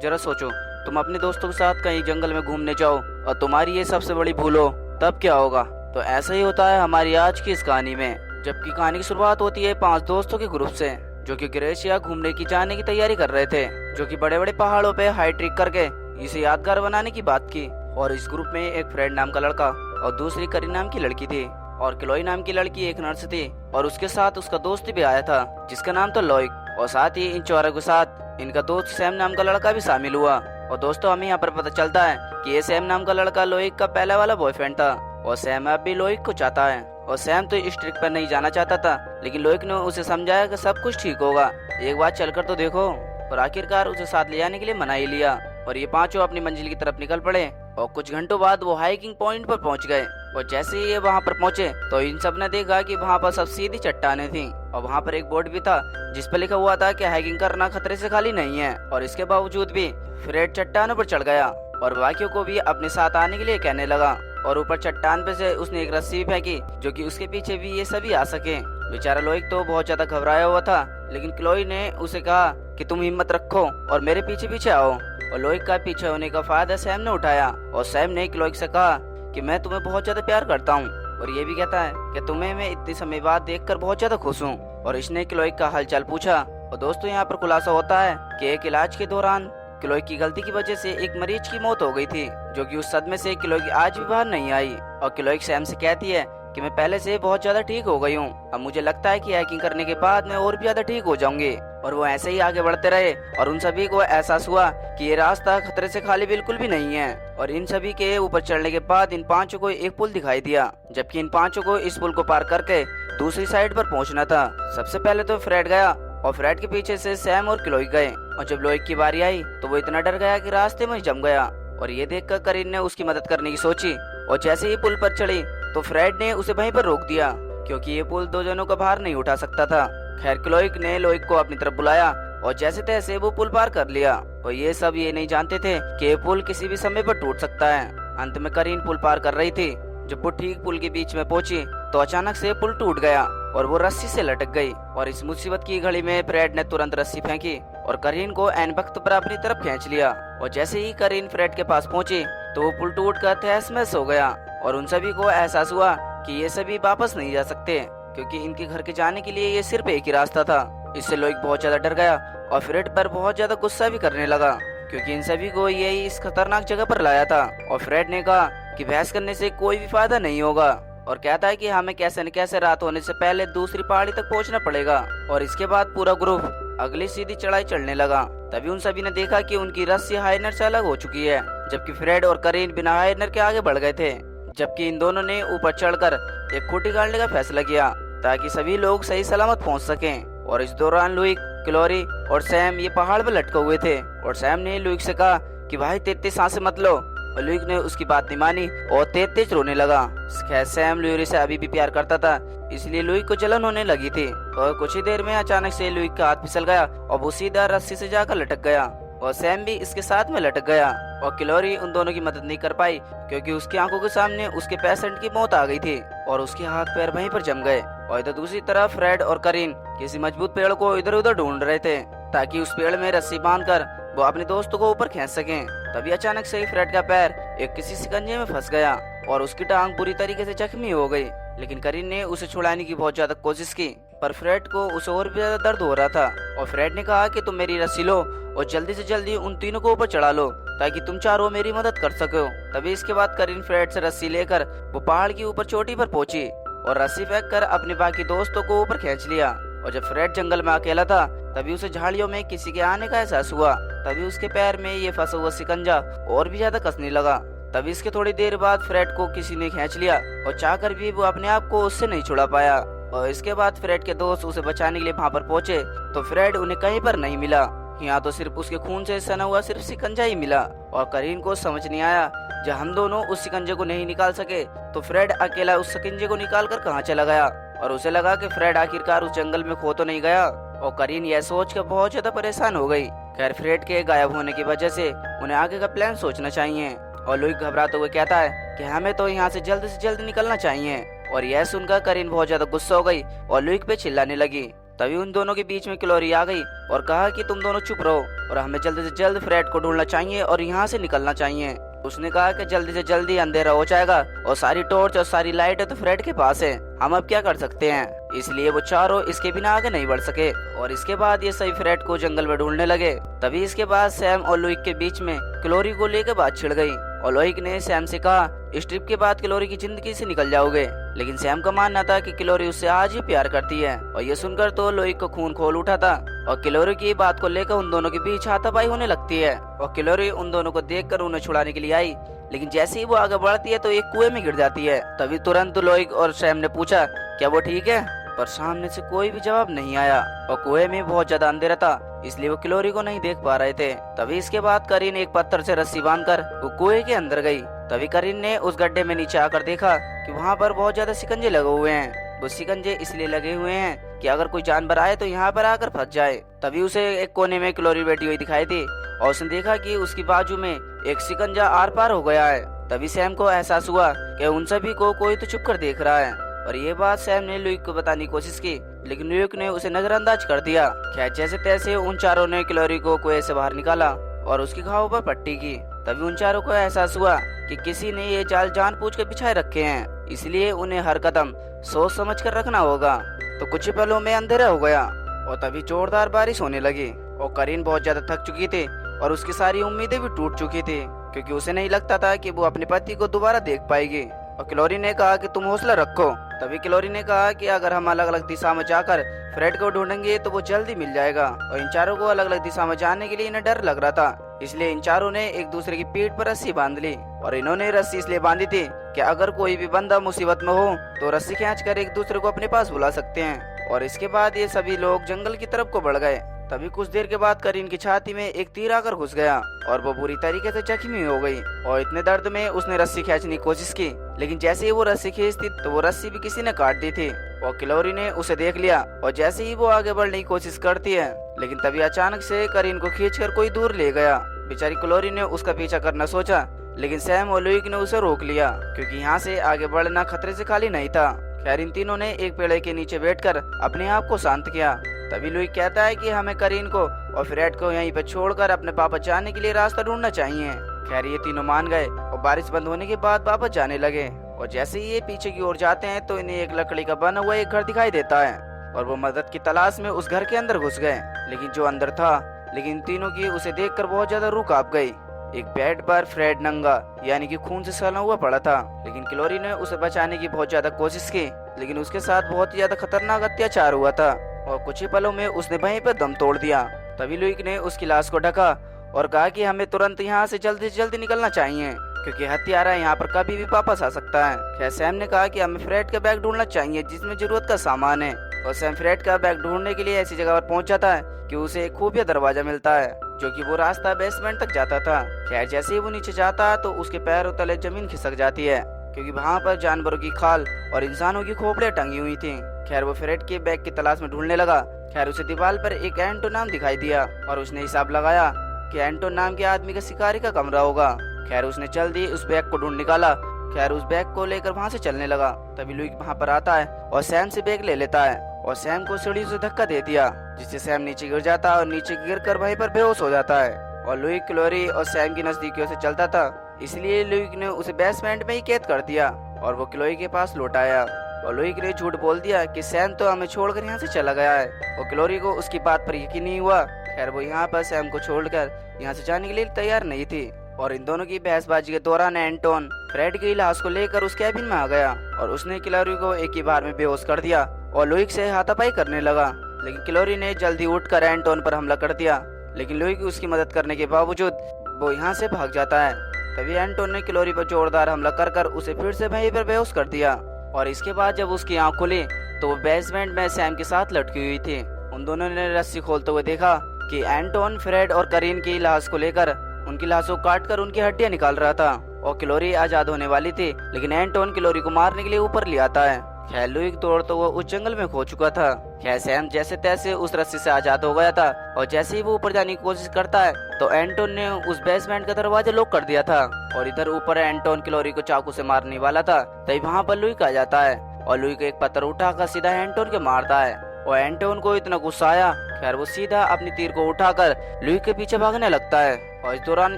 जरा सोचो, तुम अपने दोस्तों के साथ कहीं जंगल में घूमने जाओ और तुम्हारी ये सबसे बड़ी भूल हो, तब क्या होगा। तो ऐसा ही होता है हमारी आज की इस कहानी में। जबकि कहानी की शुरुआत होती है 5 दोस्तों के ग्रुप से, जो कि ग्रेशिया घूमने की जाने की तैयारी कर रहे थे, जो कि बड़े बड़े पहाड़ों पे हाई ट्रिक करके इसे यादगार बनाने की बात की। और इस ग्रुप में एक फ्रेड नाम का लड़का और दूसरी करीन नाम की लड़की थी, और क्लोई नाम की लड़की एक नर्स थी, और उसके साथ उसका दोस्त भी आया था जिसका नाम था लोइक। और साथ ही इन चारों के साथ इनका दोस्त सैम नाम का लड़का भी शामिल हुआ। और दोस्तों, हमें यहाँ पर पता चलता है कि ये सैम नाम का लड़का लोइक का पहला वाला बॉयफ्रेंड था, और सैम अब भी लोइक को चाहता है। और सैम तो इस ट्रिक पर नहीं जाना चाहता था, लेकिन लोइक ने उसे समझाया कि सब कुछ ठीक होगा, एक बार चलकर तो देखो। और आखिरकार उसे साथ ले जाने के लिए मना ही लिया, और ये पांचों अपनी मंजिल की तरफ निकल पड़े। और कुछ घंटों बाद वो हाइकिंग पॉइंट पर पहुंच गए। और जैसे ही ये वहां पर पहुंचे तो इन सब ने देखा कि वहां पर सब सीधी चट्टानें थीं, और वहां पर एक बोर्ड भी था जिस पर लिखा हुआ था कि हाइकिंग करना खतरे से खाली नहीं है। और इसके बावजूद भी फ्रेड चट्टानों पर चढ़ गया और बाकियों को भी अपने साथ आने के लिए कहने लगा। और ऊपर चट्टान पे से उसने एक रस्सी भी फेंकी, जो कि उसके पीछे भी ये सभी आ सके। बेचारा लोइक तो बहुत ज्यादा घबराया हुआ था, लेकिन क्लोई ने उसे कहा कि तुम हिम्मत रखो और मेरे पीछे पीछे आओ। और लोइक का पीछे होने का फायदा सैम ने उठाया, और सैम ने क्लोइक से कहा कि मैं तुम्हें बहुत ज्यादा प्यार करता हूँ, और ये भी कहता है कि तुम्हें मैं इतने समय बाद देखकर बहुत ज्यादा खुश हूँ। और इसने क्लोइक का हालचाल पूछा। और दोस्तों, यहाँ पर खुलासा होता है कि एक इलाज के दौरान क्लोई की गलती की वजह से एक मरीज की मौत हो गई थी, जो कि उस सदमे से क्लोई आज भी बाहर नहीं आई। और क्लोई सैम से कहती है कि मैं पहले से बहुत ज्यादा ठीक हो गई हूँ, अब मुझे लगता है कि हाइकिंग करने के बाद मैं और भी ज्यादा ठीक हो जाऊंगी। और वो ऐसे ही आगे बढ़ते रहे, और उन सभी को एहसास हुआ कि ये रास्ता खतरे से खाली बिल्कुल भी नहीं है। और इन सभी के ऊपर चढ़ने के बाद इन पांचों को एक पुल दिखाई दिया, जबकि इन पांचों को इस पुल को पार करके दूसरी साइड पर पहुंचना था। सबसे पहले तो फ्रेड गया, और फ्रेड के पीछे से सैम और क्लोई गए। और जब लोइक की बारी आई तो वो इतना डर गया कि रास्ते में जम गया। और ये देखकर करीन ने उसकी मदद करने की सोची, और जैसे ही पुल पर चढ़ी तो फ्रेड ने उसे वहीं पर रोक दिया, क्योंकि ये पुल 2 जनों का भार नहीं उठा सकता था। खैर, क्लोइक ने लोइक को अपनी तरफ बुलाया, और जैसे तैसे वो पुल पार कर लिया। और ये सब ये नहीं जानते थे कि ये पुल किसी भी समय पर टूट सकता है। अंत में करीन पुल पार कर रही थी। जब वो ठीक पुल के बीच में पहुंची तो अचानक से पुल टूट गया, और वो रस्सी से लटक गई। और इस मुसीबत की घड़ी में फ्रेड ने तुरंत रस्सी फेंकी और करीन को ऐन वक्त पर अपनी तरफ खींच लिया। और जैसे ही करीन फ्रेड के पास पहुंची तो वो पुल टूट कर तहस महस हो गया। और उन सभी को एहसास हुआ कि ये सभी वापस नहीं जा सकते, क्योंकि इनके घर के जाने के लिए ये सिर्फ एक ही रास्ता था। इससे लोइक बहुत ज्यादा डर गया और फ्रेड पर बहुत ज्यादा गुस्सा भी करने लगा, क्योंकि इन सभी को यही इस खतरनाक जगह पर लाया था। और फ्रेड ने कहा कि बहस करने से कोई भी फायदा नहीं होगा, और कहता है कि हमें कैसे न कैसे रात होने से पहले दूसरी पहाड़ी तक पहुंचना पड़ेगा। और इसके बाद पूरा ग्रुप अगली सीधी चढ़ाई चढ़ने लगा। तभी उन सभी ने देखा कि उनकी रस्सी हाइनर से अलग हो चुकी है, जबकि फ्रेड और करीन बिना हाइनर के आगे बढ़ गए थे। जबकि इन दोनों ने ऊपर चढ़कर एक खूंटी गाड़ने का फैसला किया, ताकि सभी लोग सही सलामत पहुंच सकें। और इस दौरान लुइक, क्लोरी और सैम ये पहाड़ पर लटके हुए थे। और सैम ने लुइक से कहा कि भाई तेज सांसें मत लो, और लुइक ने उसकी बात नहीं मानी और तेज रोने लगा। खैर, सैम लुइक से अभी भी प्यार करता था, इसलिए लुइक को जलन होने लगी थी। और कुछ ही देर में अचानक से लुइक का हाथ फिसल गया और वो सीधा रस्सी से जाकर लटक गया, और सैम भी इसके साथ में लटक गया। और क्लोरी उन दोनों की मदद नहीं कर पाई, क्योंकि उसकी आंखों के सामने उसके पेशेंट की मौत आ गई थी, और उसके हाथ पैर वहीं पर जम गए। और इधर दूसरी तरफ फ्रेड और करीन किसी मजबूत पेड़ को इधर उधर ढूंढ रहे थे, ताकि उस पेड़ में रस्सी बांधकर वो अपने दोस्तों को ऊपर खींच सकें। तभी अचानक से ही फ्रेड का पैर एक किसी शिकंजे में फंस गया, और उसकी टांग बुरी तरीके से जख्मी हो गई। लेकिन करीन ने उसे छुड़ाने की बहुत ज्यादा कोशिश की, पर फ्रेड को उसे और भी ज्यादा दर्द हो रहा था। और फ्रेड ने कहा कि तुम मेरी रस्सी लो और जल्दी से जल्दी उन तीनों को ऊपर चढ़ा लो, ताकि तुम चारों मेरी मदद कर सको। तभी इसके बाद करीन फ्रेड से रस्सी लेकर वो पहाड़ की ऊपर चोटी पर पहुंची, और रस्सी फेंक कर अपने बाकी दोस्तों को ऊपर खींच लिया। और जब फ्रेड जंगल में अकेला था तभी उसे झाड़ियों में किसी के आने का एहसास हुआ। तभी उसके पैर में ये फंसा हुआ शिकंजा और भी ज्यादा कसने लगा। तभी इसके थोड़ी देर बाद फ्रेड को किसी ने खींच लिया, और चाहकर भी वो अपने आप को उससे नहीं छुड़ा पाया। और इसके बाद फ्रेड के दोस्त उसे बचाने के लिए वहाँ पर पहुंचे तो फ्रेड उन्हें कहीं पर नहीं मिला। यहाँ तो सिर्फ उसके खून से सना हुआ सिर्फ शिकंजा ही मिला। और करीन को समझ नहीं आया, जब हम दोनों उस शिकंजे को नहीं निकाल सके तो फ्रेड अकेला उस शिकंजे को निकाल कर कहाँ चला गया। और उसे लगा कि फ्रेड आखिरकार उस जंगल में खो तो नहीं गया। और करीन यह सोच कर बहुत ज्यादा परेशान हो गई। खैर, फ्रेड के गायब होने की वजह से उन्हें आगे का प्लान सोचना चाहिए। और लुइक घबराते हुए कहता है कि हमें तो यहाँ से जल्द निकलना चाहिए। और यह सुनकर करीन बहुत ज्यादा गुस्सा हो गई और लुइक पे चिल्लाने लगी। तभी उन दोनों के बीच में क्लोरी आ गई और कहा कि तुम दोनों चुप रहो और हमें जल्दी से जल्द फ्रेड को ढूंढना चाहिए और यहाँ से निकलना चाहिए। उसने कहा कि जल्दी से जल्दी अंधेरा हो जाएगा और सारी टॉर्च और सारी लाइट तो फ्रेड के पास है, हम अब क्या कर सकते हैं। इसलिए वो चारों इसके बिना आगे नहीं बढ़ सके और इसके बाद ये सभी फ्रेड को जंगल में ढूंढने लगे। तभी इसके बाद सैम और लुइक के बीच में क्लोरी को लेकर बात छिड़ गई और लुइक ने सैम से कहा इस ट्रिप के बाद क्लोरी की जिंदगी से निकल जाओगे, लेकिन सैम का मानना था कि क्लोरी उससे आज ही प्यार करती है और ये सुनकर तो लुइक को खून खोल उठा था और क्लोरी की बात को लेकर उन दोनों के बीच हाथापाई होने लगती है और क्लोरी उन दोनों को देखकर उन्हें छुड़ाने के लिए आई, लेकिन जैसे ही वो आगे बढ़ती है तो एक कुएं में गिर जाती है। तभी तुरंत लुइक और सैम ने पूछा क्या वो ठीक है, पर सामने से कोई भी जवाब नहीं आया और कुएं में बहुत ज्यादा अंधेरा था, इसलिए वो क्लोरी को नहीं देख पा रहे थे। तभी इसके बाद करीन एक पत्थर से रस्सी बांधकर वो कुएं के अंदर गई। तभी करीन ने उस गड्ढे में नीचे आकर देखा कि वहाँ पर बहुत ज्यादा शिकंजे लगे हुए हैं। वो शिकंजे इसलिए लगे हुए हैं कि अगर कोई जानवर आए तो यहाँ पर आकर फंस जाए। तभी उसे एक कोने में क्लोरी बैठी हुई दिखाई दी और उसने देखा कि उसकी बाजू में एक शिकंजा आर पार हो गया है। तभी सैम को एहसास हुआ कि उन सभी को कोई तो छुप कर देख रहा है और ये बात सैम ने लुइक को बताने की कोशिश की, लेकिन लुइक ने उसे नजरअंदाज कर दिया। खैर जैसे तैसे उन चारों ने क्लोरी को कुएं से बाहर निकाला और उसकी घाव पर पट्टी की। तभी उन चारों को एहसास हुआ कि किसी ने ये जाल जानबूझकर बिछाए रखे हैं, इसलिए उन्हें हर कदम सोच समझ कर रखना होगा। तो कुछ ही पलों में अंधेरा हो गया और तभी जोरदार बारिश होने लगी और करीन बहुत ज्यादा थक चुकी थी और उसकी सारी उम्मीदें भी टूट चुकी थी, क्योंकि उसे नहीं लगता था कि वो अपने पति को दोबारा देख पाएगी। और क्लोरी ने कहा कि तुम हौसला रखो। तभी क्लोरी ने कहा कि अगर हम अलग अलग दिशा में जाकर फ्रेड को ढूंढेंगे तो वो जल्दी मिल जाएगा। और इन चारों को अलग अलग दिशा में जाने के लिए इन्हें डर लग रहा था, इसलिए इन चारों ने एक दूसरे की पीठ पर रस्सी बांध ली और इन्होंने रस्सी इसलिए बांधी थी कि अगर कोई भी बंदा मुसीबत में हो तो रस्सी खींचकर एक दूसरे को अपने पास बुला सकते हैं। और इसके बाद ये सभी लोग जंगल की तरफ को बढ़ गए। तभी कुछ देर के बाद करीन की छाती में एक तीर आकर घुस गया और वो बुरी तरीके से जख्मी हो गई और इतने दर्द में उसने रस्सी खींचने की कोशिश की, लेकिन जैसे ही वो रस्सी खींचती तो वो रस्सी भी किसी ने काट दी थी और क्लोरी ने उसे देख लिया और जैसे ही वो आगे बढ़ने की कोशिश करती है, लेकिन तभी अचानक से करीन को खींचकर कोई दूर ले गया। बेचारी क्लोरी ने उसका पीछा करना सोचा, लेकिन सैम और लुइक ने उसे रोक लिया, क्योंकि यहाँ से आगे बढ़ना खतरे से खाली नहीं था। खैर इन तीनों ने एक पेड़ के नीचे बैठकर अपने आप को शांत किया। तभी लुइक कहता है कि हमें करीन को और फ्रेड को यहीं पर छोड़कर अपने पापा जाने के लिए रास्ता ढूंढना चाहिए। खैर ये तीनों मान गए और बारिश बंद होने के बाद वापस जाने लगे और जैसे ही ये पीछे की ओर जाते हैं तो इन्हें एक लकड़ी का बना हुआ एक घर दिखाई देता है और वो मदद की तलाश में उस घर के अंदर घुस गए, लेकिन जो अंदर था, लेकिन तीनों की उसे देखकर बहुत ज्यादा रूह कांप गई। एक बेड पर फ्रेड नंगा यानी कि खून से सना हुआ पड़ा था, लेकिन क्लोरी ने उसे बचाने की बहुत ज्यादा कोशिश की, लेकिन उसके साथ बहुत ही ज्यादा खतरनाक अत्याचार हुआ था और कुछ ही पलों में उसने वहीं पर दम तोड़ दिया। तभी लुइक ने उसकी लाश को ढका और कहा कि हमें तुरंत यहाँ से जल्दी निकलना चाहिए, क्योंकि हत्यारा यहाँ पर कभी भी वापस आ सकता है। खैर सैम ने कहा कि हमें फ्रेड का बैग ढूंढना चाहिए जिसमें जरूरत का सामान है और सैम फ्रेड का बैग ढूंढने के लिए ऐसी जगह पर पहुंच जाता है कि उसे एक खुफिया दरवाजा मिलता है, जो कि वो रास्ता बेसमेंट तक जाता था। खैर जैसे ही वो नीचे जाता है तो उसके पैरों तले जमीन खिसक जाती है, क्योंकि वहाँ पर जानवरों की खाल और इंसानों की खोपड़ियाँ टंगी हुई थी। खैर वो फ्रेड के बैग की तलाश में ढूंढने लगा। खैर उसे दीवार पर एक एंटो नाम दिखाई दिया और उसने हिसाब लगाया कि एंटो नाम के आदमी का शिकारी का कमरा होगा। खैर उसने जल्दी उस बैग को ढूंढ निकाला। खैर उस बैग को लेकर वहाँ से चलने लगा। तभी लुइक वहाँ पर आता है और सैम से बैग ले लेता है और सैम को सीढ़ी से धक्का दे दिया, जिससे सैम नीचे गिर जाता है और नीचे गिरकर वहीं पर बेहोश हो जाता है। और लुइक क्लोरी और सैम की नजदीकियों से चलता था, इसलिए लुइक ने उसे बेसमेंट में ही कैद कर दिया और वो क्लोरी के पास लौट आया और लुइक ने झूठ बोल दिया कि सैम तो हमें छोड़कर यहाँ से चला गया है और क्लोरी को उसकी बात पर यकीन नहीं हुआ। खैर वो यहाँ पर सैम को छोड़कर यहाँ से जाने के लिए तैयार नहीं थी और इन दोनों की बहसबाजी के दौरान एंटोन फ्रेड की लाश को लेकर उस कैबिन में आ गया और उसने क्लोरी को एक ही बार में बेहोश कर दिया और लुइक से हाथापाई करने लगा, लेकिन क्लोरी ने जल्दी उठकर एंटोन पर हमला कर दिया, लेकिन लुइक उसकी मदद करने के बावजूद वो यहाँ से भाग जाता है। तभी एंटोन ने क्लोरी पर जोरदार हमला कर उसे फिर से वहीं पर बेहोश कर दिया और इसके बाद जब उसकी आंख खुली तो वो बेसमेंट में सैम के साथ लटकी हुई थी। उन दोनों ने रस्सी खोलते हुए देखा कि एंटोन फ्रेड और करीन की लाश को लेकर उनकी लाशों को काटकर उनकी हड्डियां निकाल रहा था और क्लोरी आजाद होने वाली थी, लेकिन एंटोन क्लोरी को मारने के लिए ऊपर ले आता है। खैर लुइक दौड़ तो वो उस जंगल में खो चुका था। खैर सैम जैसे तैसे उस रस्सी से आजाद हो गया था और जैसे ही वो ऊपर जाने की कोशिश करता है तो एंटोन ने उस बेसमेंट का दरवाजा लॉक कर दिया था और इधर ऊपर एंटोन क्लोरी को चाकू से मारने वाला था। तभी वहाँ पर लुइक आ जाता है और लुइक एक पत्थर उठाकर सीधा एंटोन के मारता है और एंटोन को इतना गुस्सा आया, खैर वो सीधा अपनी तीर को उठाकर लुई के पीछे भागने लगता है। और इस दौरान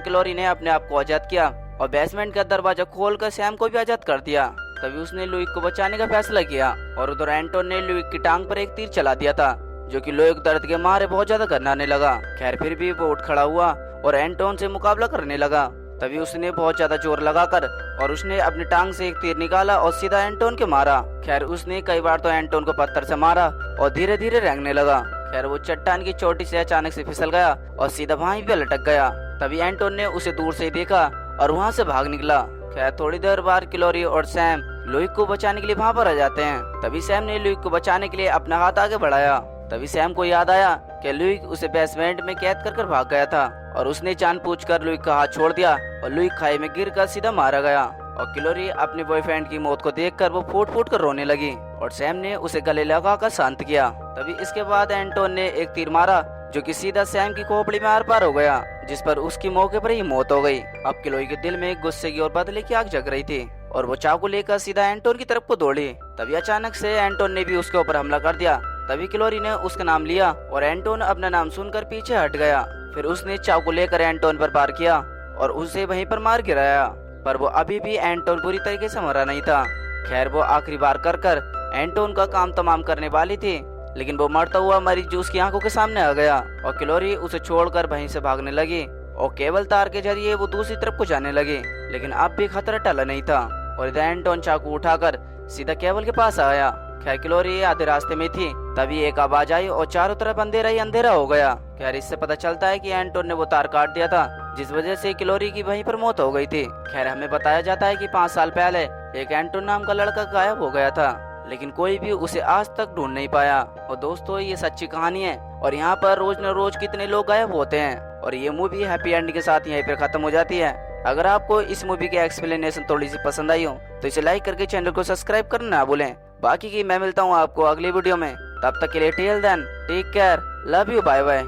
क्लोरी ने अपने आप को आजाद किया और बेसमेंट का दरवाजा खोलकर सैम को भी आजाद कर दिया। तभी उसने लुई को बचाने का फैसला किया और उधर एंटोन ने लुई की टांग पर एक तीर चला दिया था, जो कि लुई दर्द के मारे बहुत ज्यादा करनाने लगा। खैर फिर भी वो उठ खड़ा हुआ और एंटोन से मुकाबला करने लगा। तभी उसने बहुत ज्यादा जोर लगाकर और उसने अपनी टांग से एक तीर निकाला और सीधा एंटोन के मारा। खैर उसने कई बार तो एंटोन को पत्थर से मारा और धीरे धीरे रेंगने लगा। खैर वो चट्टान की चोटी से अचानक से फिसल गया और सीधा वहीं पे लटक गया। तभी एंटोन ने उसे दूर से ही देखा और वहाँ से भाग निकला। खैर थोड़ी देर बाद क्लोरी और सैम लुई को बचाने के लिए वहाँ पर आ जाते हैं। तभी सैम ने लुई को बचाने के लिए अपना हाथ आगे बढ़ाया। तभी सैम को याद आया कि लुई उसे बेसमेंट में कैद कर भाग गया था और उसने जानबूझकर लुई का हाथ छोड़ दिया और लुई खाई में गिरकर सीधा मारा गया। और क्लोरी अपने बॉयफ्रेंड की मौत को देखकर वो फूट फूट कर रोने लगी और सैम ने उसे गले लगाकर शांत किया। तभी इसके बाद एंटोन ने एक तीर मारा, जो कि सीधा सैम की खोपड़ी में आर पार हो गया, जिस पर उसकी मौके पर ही मौत हो गई। अब क्लोई के दिल में गुस्से की और बदले की आग जग रही थी और वो चाकू लेकर सीधा एंटोन की तरफ को दौड़ी। तभी अचानक से एंटोन ने भी उसके ऊपर हमला कर दिया। तभी क्लोरी ने उसका नाम लिया और एंटोन अपना नाम सुनकर पीछे हट गया। फिर उसने चाकू लेकर एंटोन पर वार किया और उसे वहीं पर मार गिराया, पर वो अभी भी एंटोन पूरी तरीके से मरा नहीं था। खैर वो आखिरी बार कर एंटोन का काम तमाम करने वाली थी, लेकिन वो मरता हुआ मरीज उसकी आंखों के सामने आ गया और क्लोरी उसे छोड़कर वहीं से भागने लगी और केबल तार के जरिए वो दूसरी तरफ को जाने लगी। लेकिन अब भी खतरा टला नहीं था और इधर एंटोन चाकू उठाकर सीधा केबल के पास आया। खैर क्लोरी आधे रास्ते में थी, तभी एक आवाज आई और चारों तरफ अंधेरा ही अंधेरा हो गया। खैर इससे पता चलता है कि एंटोन ने वो तार काट दिया था, जिस वजह से क्लोरी की वहीं पर मौत हो गई थी। खैर हमें बताया जाता है कि 5 साल पहले एक एंटोन नाम का लड़का गायब हो गया था, लेकिन कोई भी उसे आज तक ढूंढ नहीं पाया। और दोस्तों ये सच्ची कहानी है और यहाँ पर रोज न रोज कितने लोग गायब होते हैं। और ये मूवी हैप्पी एंडिंग के साथ यहीं पर खत्म हो जाती है। अगर आपको इस मूवी की एक्सप्लेनेशन थोड़ी सी पसंद आई हो तो इसे लाइक करके चैनल को सब्सक्राइब करना ना भूलें। बाकी की मैं मिलता हूँ आपको अगली वीडियो में, तब तक के लिए till then take care, love you, bye bye.